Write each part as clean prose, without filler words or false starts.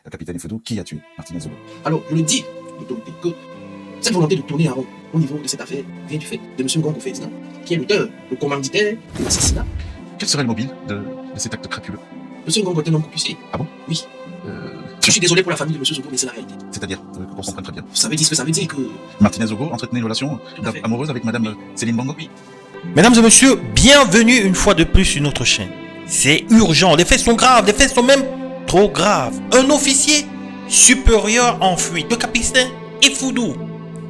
capitaine Efodou, qui a tué Martinez Zogo? Alors, je le dis, l'autorité, que cette volonté de tourner en rond au niveau de cette affaire vient du fait de M. Ngongo Ferdinand, qui est l'auteur, le commanditaire de l'assassinat. Quel serait le mobile de cet acte crapuleux? M. Ngongo est un homme coupé. Ah bon? Oui. Je suis désolé pour la famille de M. Zogo, mais c'est la réalité. C'est-à-dire, qu'on comprenne très bien. Ça veut dire ce que ça veut dire que... Martinez Zogo entretenait une relation amoureuse avec Madame Céline Bongo? Oui. Mesdames et messieurs, bienvenue une fois de plus sur notre chaîne. C'est urgent, les faits sont graves, les faits sont même trop graves. Un officier supérieur en fuite, le capitaine Efodou,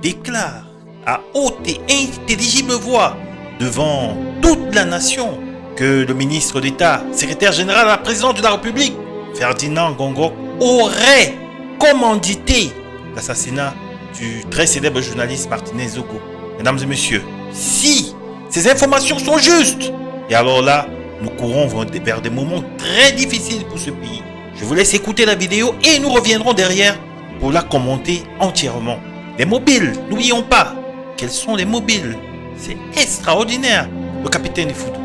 déclare à haute et intelligible voix devant toute la nation que le ministre d'État, secrétaire général à la présidence de la République, Ferdinand Ngongo, aurait commandité l'assassinat du très célèbre journaliste Martinez Zogo. Mesdames et messieurs, si ces informations sont justes, et alors là, nous courons vers des moments très difficiles pour ce pays. Je vous laisse écouter la vidéo et nous reviendrons derrière pour la commenter entièrement. Les mobiles, n'oublions pas, quels sont les mobiles? C'est extraordinaire, le capitaine Efodou.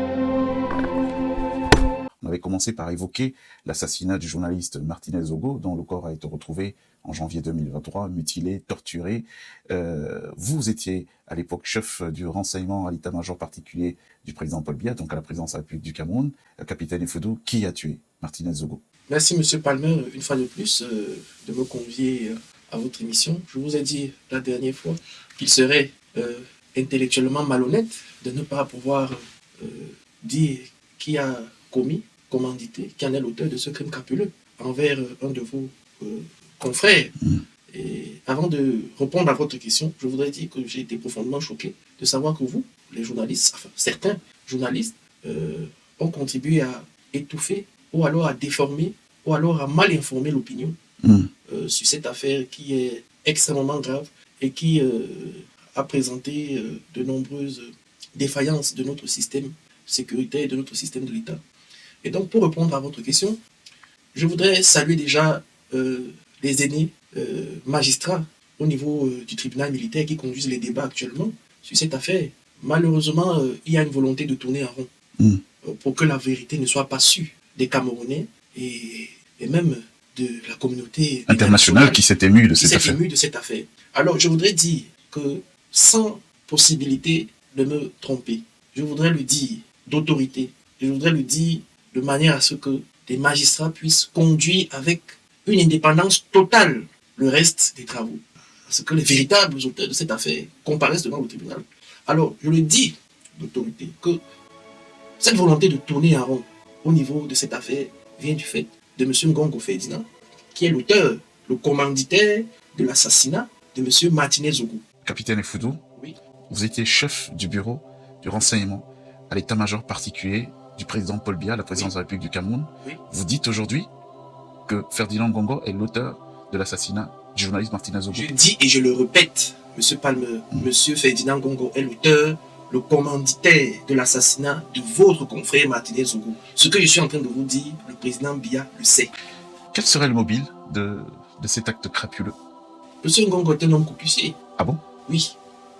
On avait commencé par évoquer l'assassinat du journaliste Martinez Zogo, dont le corps a été retrouvé en janvier 2023, mutilé, torturé. Vous étiez à l'époque chef du renseignement à l'état-major particulier du président Paul Biya, donc à la présidence de la République du Cameroun. Capitaine Efodou, qui a tué Martinez Zogo? Merci M. Palmer, une fois de plus, de me convier à votre émission. Je vous ai dit la dernière fois qu'il serait intellectuellement malhonnête de ne pas pouvoir dire qui a commis, commandité, qui en est l'auteur de ce crime crapuleux envers un de vos confrères. Et avant de répondre à votre question, je voudrais dire que j'ai été profondément choqué de savoir que vous, les journalistes, enfin certains journalistes, ont contribué à étouffer ou alors à déformer ou alors à mal informer l'opinion sur cette affaire qui est extrêmement grave et qui a présenté de nombreuses défaillances de notre système sécuritaire et de notre système de l'État. Et donc, pour répondre à votre question, je voudrais saluer déjà les aînés magistrats au niveau du tribunal militaire qui conduisent les débats actuellement sur cette affaire. Malheureusement, il y a une volonté de tourner en rond pour que la vérité ne soit pas sûre des Camerounais et même de la communauté internationale qui s'est émue de cette affaire. Alors, je voudrais dire que sans possibilité de me tromper, je voudrais le dire d'autorité, je voudrais le dire de manière à ce que les magistrats puissent conduire avec une indépendance totale le reste des travaux. Parce que les véritables auteurs de cette affaire comparaissent devant le tribunal. Alors, je le dis d'autorité, que cette volonté de tourner en rond au niveau de cette affaire vient du fait de M. Ngongo Ferdinand, qui est l'auteur, le commanditaire de l'assassinat de M. Martinez Zogo. Capitaine Efodou, oui. Vous étiez chef du bureau du renseignement à l'état-major particulier du président Paul Biya, la présidence de la République du Cameroun. Oui. Vous dites aujourd'hui que Ferdinand Ngongo est l'auteur de l'assassinat du journaliste Martinez Zogo. Je dis et je le répète, M. Palmer, M. Ferdinand Ngongo est l'auteur, le commanditaire de l'assassinat de votre confrère Martinez Zogo. Ce que je suis en train de vous dire, le président Biya le sait. Quel serait le mobile de cet acte crapuleux? M. Ngongo est un homme coupé. Ah bon? Oui.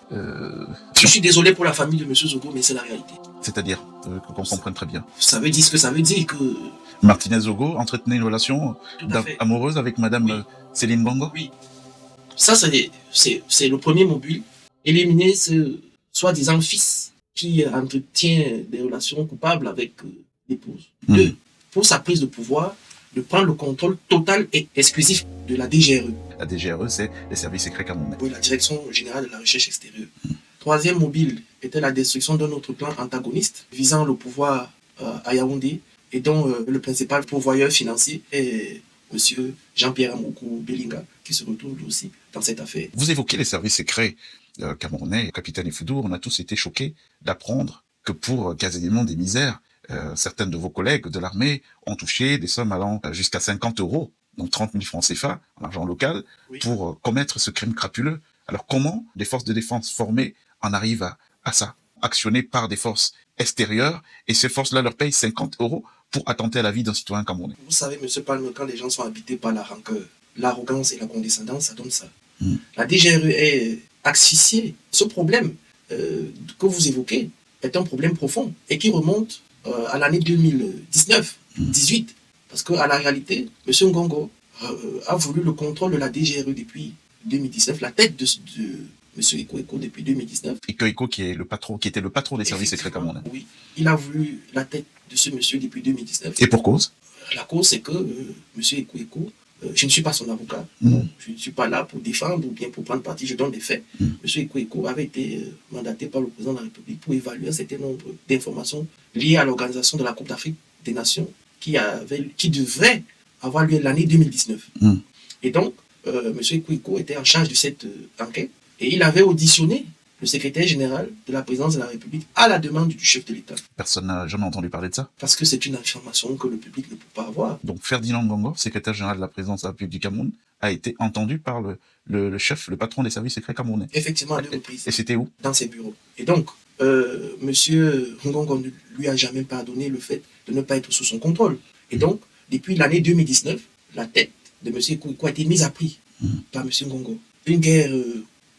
Je suis désolé pour la famille de M. Zogo, mais c'est la réalité. C'est-à-dire, qu'on comprenne très bien. Ça veut dire ce que ça veut dire, que... Martinez Zogo entretenait une relation amoureuse avec Madame Céline Bongo? Oui. Ça, c'est le premier mobile. Éliminer ce soi-disant fils qui entretient des relations coupables avec l'épouse. Deux, pour sa prise de pouvoir, de prendre le contrôle total et exclusif de la DGRE. La DGRE, c'est les services secrets camerounais. Oui, la Direction Générale de la Recherche Extérieure. Troisième mobile était la destruction d'un autre plan antagoniste visant le pouvoir à Yaoundé et dont le principal pourvoyeur financier est M. Jean-Pierre Amokou Belinga, qui se retrouve aussi dans cette affaire. Vous évoquez les services secrets camerounais, capitaine Efodou. On a tous été choqués d'apprendre que pour quasiment des misères, certains de vos collègues de l'armée ont touché des sommes allant jusqu'à 50 €, donc 30 000 francs CFA, en argent local, pour commettre ce crime crapuleux. Alors comment des forces de défense formées en arrivent à ça, actionnées par des forces extérieures, et ces forces-là leur payent 50 € pour attenter à la vie d'un citoyen camerounais? Vous savez, M. Palme, quand les gens sont habités par la rancœur, l'arrogance et la condescendance, ça donne ça. La DGRE est asphyxiée. Ce problème que vous évoquez est un problème profond et qui remonte à l'année 2019-18. Parce qu'à la réalité, M. Ngongo a voulu le contrôle de la DGRE depuis 2019, la tête de M. Eko depuis 2019. Eko qui était le patron des services secrets camerounais. Oui, il a voulu la tête de ce monsieur depuis 2019. Et pour cause? La cause, c'est que M. Eko, je ne suis pas son avocat. Je ne suis pas là pour défendre ou bien pour prendre parti, je donne des faits. M. Eko avait été mandaté par le président de la République pour évaluer un certain nombre d'informations liées à l'organisation de la Coupe d'Afrique des Nations qui devait avoir lieu l'année 2019. Et donc, M. Eko était en charge de cette enquête et il avait auditionné le secrétaire général de la présidence de la République à la demande du chef de l'État. Personne n'a jamais entendu parler de ça? Parce que c'est une information que le public ne peut pas avoir. Donc Ferdinand Ngongo, secrétaire général de la présidence de la République du Cameroun, a été entendu par le chef, le patron des services secrets camerounais. Effectivement, à deux reprises. Et c'était où? Dans ses bureaux. Et donc, M. Ngongo ne lui a jamais pardonné le fait de ne pas être sous son contrôle. Et donc, depuis l'année 2019, la tête de M. Eko a été mise à prix par M. Ngongo. Une guerre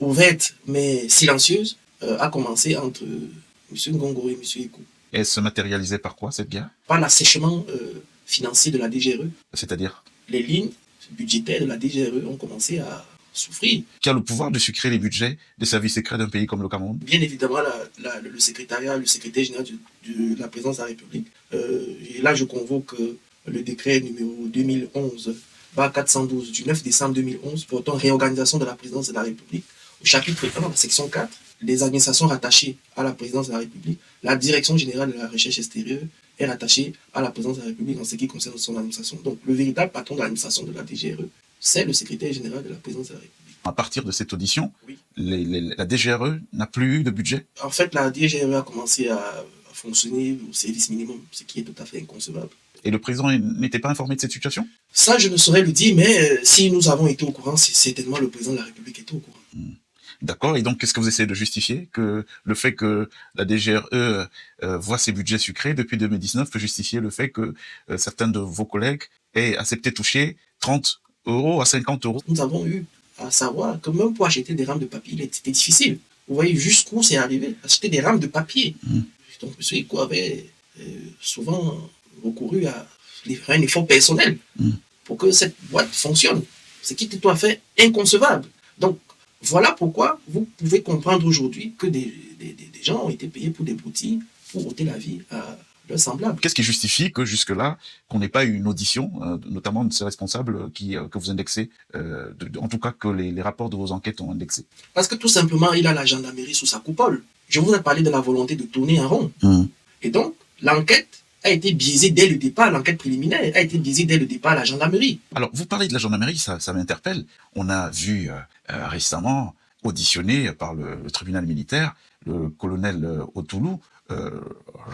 ouverte mais silencieuse a commencé entre M. Ngongo et M. Eko. Et elle se matérialisait par quoi, cette guerre? Par l'assèchement financier de la DGRE. C'est-à-dire? Les lignes budgétaires de la DGRE ont commencé à souffrir. Qui a le pouvoir de sucrer les budgets des services secrets d'un pays comme le Cameroun? Bien évidemment, le secrétaire général de la présidence de la République. Et là, je convoque le décret numéro 2011-412 du 9 décembre 2011 portant réorganisation de la présidence de la République. Au chapitre 1, la section 4, les administrations rattachées à la présidence de la République, la direction générale de la recherche extérieure est rattachée à la présidence de la République en ce qui concerne son administration. Donc, le véritable patron de l'administration de la DGRE, c'est le secrétaire général de la présidence de la République. À partir de cette audition, oui, la DGRE n'a plus eu de budget? En fait, la DGRE a commencé à fonctionner au service minimum, ce qui est tout à fait inconcevable. Et le président n'était pas informé de cette situation? Ça, je ne saurais le dire, mais si nous avons été au courant, c'est certainement le président de la République était au courant. D'accord, et donc qu'est-ce que vous essayez de justifier? Que le fait que la DGRE voit ses budgets sucrés depuis 2019 peut justifier le fait que certains de vos collègues aient accepté toucher 30 € à 50 €? Nous avons eu à savoir que même pour acheter des rames de papier, c'était difficile. Vous voyez jusqu'où c'est arrivé, acheter des rames de papier. Donc M. Eko avait souvent recouru à un effort personnel pour que cette boîte fonctionne, ce qui est tout à fait inconcevable. Donc, voilà pourquoi vous pouvez comprendre aujourd'hui que des gens ont été payés pour des broutilles, pour ôter la vie à leurs semblables. Qu'est-ce qui justifie que jusque-là, qu'on n'ait pas eu une audition, notamment de ces responsables que vous indexez, en tout cas que les rapports de vos enquêtes ont indexé? Parce que tout simplement, il a la gendarmerie sous sa coupole. Je vous ai parlé de la volonté de tourner en rond. Et donc, l'enquête a été biaisée dès le départ, l'enquête préliminaire a été biaisée dès le départ à la gendarmerie. Alors, vous parlez de la gendarmerie, ça m'interpelle. On a vu récemment auditionné par le tribunal militaire le colonel Otoulou,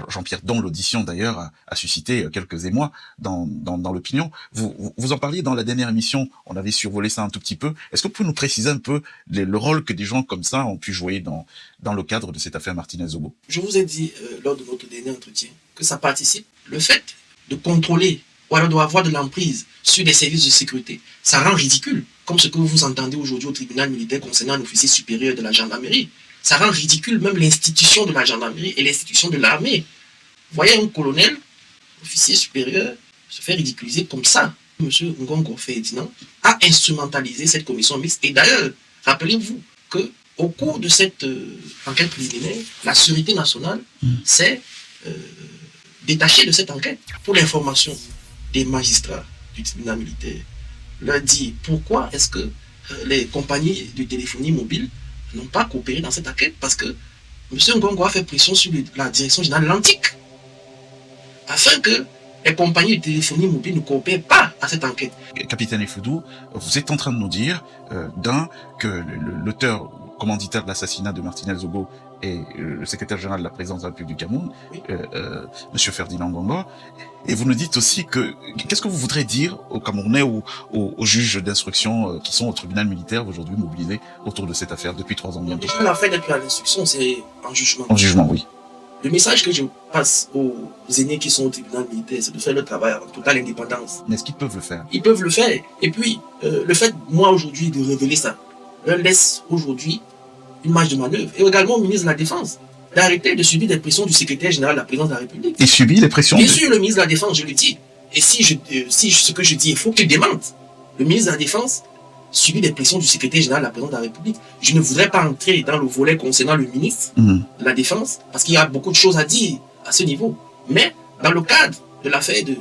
Jean-Pierre, dont l'audition d'ailleurs a suscité quelques émois dans l'opinion. Vous en parliez dans la dernière émission, on avait survolé ça un tout petit peu. Est-ce que vous pouvez nous préciser un peu le rôle que des gens comme ça ont pu jouer dans le cadre de cette affaire Martinez-Zogo? Je vous ai dit lors de notre dernier entretien que ça participe, le fait de contrôler ou alors d'avoir de l'emprise sur des services de sécurité, ça rend ridicule, comme ce que vous entendez aujourd'hui au tribunal militaire concernant un officier supérieur de la gendarmerie. Ça rend ridicule même l'institution de la gendarmerie et l'institution de l'armée. Vous voyez un colonel, officier supérieur, se fait ridiculiser comme ça. M. Ngongo Ferdinand a instrumentalisé cette commission mixte. Et d'ailleurs, rappelez-vous qu'au cours de cette enquête préliminaire, la sécurité nationale s'est détachée de cette enquête pour l'information des magistrats du tribunal militaire. Leur dit pourquoi est-ce que les compagnies de téléphonie mobile n'ont pas coopéré dans cette enquête, parce que M. Ngongo a fait pression sur la direction générale de l'Antique afin que les compagnies de téléphonie mobile ne coopèrent pas à cette enquête. Capitaine Efudou, vous êtes en train de nous dire que l'auteur commanditaire de l'assassinat de Martinez-Zogo et le secrétaire général de la présidence de la République du Cameroun, oui, M. Ferdinand Ngongo, et vous nous dites aussi qu'est-ce que vous voudrez dire aux Camerounais ou aux juges d'instruction qui sont au tribunal militaire aujourd'hui mobilisés autour de cette affaire depuis 3 ans bientôt? Déjà, l'affaire n'est plus à l'instruction, c'est en jugement. En jugement, oui. Le message que je passe aux aînés qui sont au tribunal militaire, c'est de faire leur travail en totale indépendance. Mais est-ce qu'ils peuvent le faire? Ils peuvent le faire. Et puis, le fait, moi, aujourd'hui, de révéler ça, leur laisse aujourd'hui une marge de manœuvre. Et également au ministre de la Défense d'arrêter de subir des pressions du secrétaire général de la présidence de la République. Il subit les pressions? Bien sûr, le ministre de la Défense, je le dis. Et si ce que je dis est faux, qu'il démente. le ministre de la Défense subit des pressions du secrétaire général de la présidence de la République. Je ne voudrais pas entrer dans le volet concernant le ministre de la Défense, parce qu'il y a beaucoup de choses à dire à ce niveau. Mais dans le cadre de l'affaire de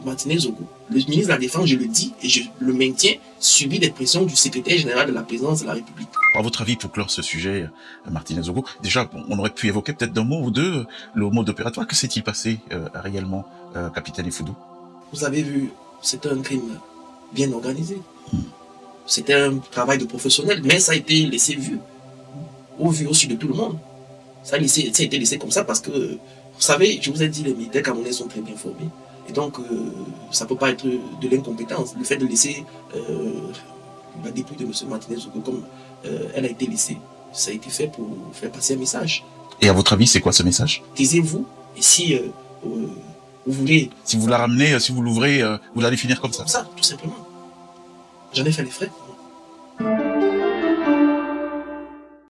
Martinez Zogo, le ministre de la Défense, je le dis et je le maintiens, subit des pressions du secrétaire général de la présidence de la République. À votre avis, pour clore ce sujet, Martinez Zogo, déjà, on aurait pu évoquer peut-être d'un mot ou deux le mode opératoire. Que s'est-il passé réellement, capitaine Ifoudou? Vous avez vu, c'était un crime bien organisé. C'était un travail de professionnel, mais ça a été laissé vu, au vu aussi de tout le monde. Ça a été laissé comme ça parce que, vous savez, je vous ai dit, les militaires camerounais sont très bien formés. Et donc, ça ne peut pas être de l'incompétence. Le fait de laisser la dépouille de M. Martinez Zogo comme elle a été laissée, ça a été fait pour faire passer un message. Et à votre avis, c'est quoi ce message? Taisez-vous, et si vous voulez... Si vous la ramenez, si vous l'ouvrez, vous allez finir comme ça. Comme ça, tout simplement. J'en ai fait les frais.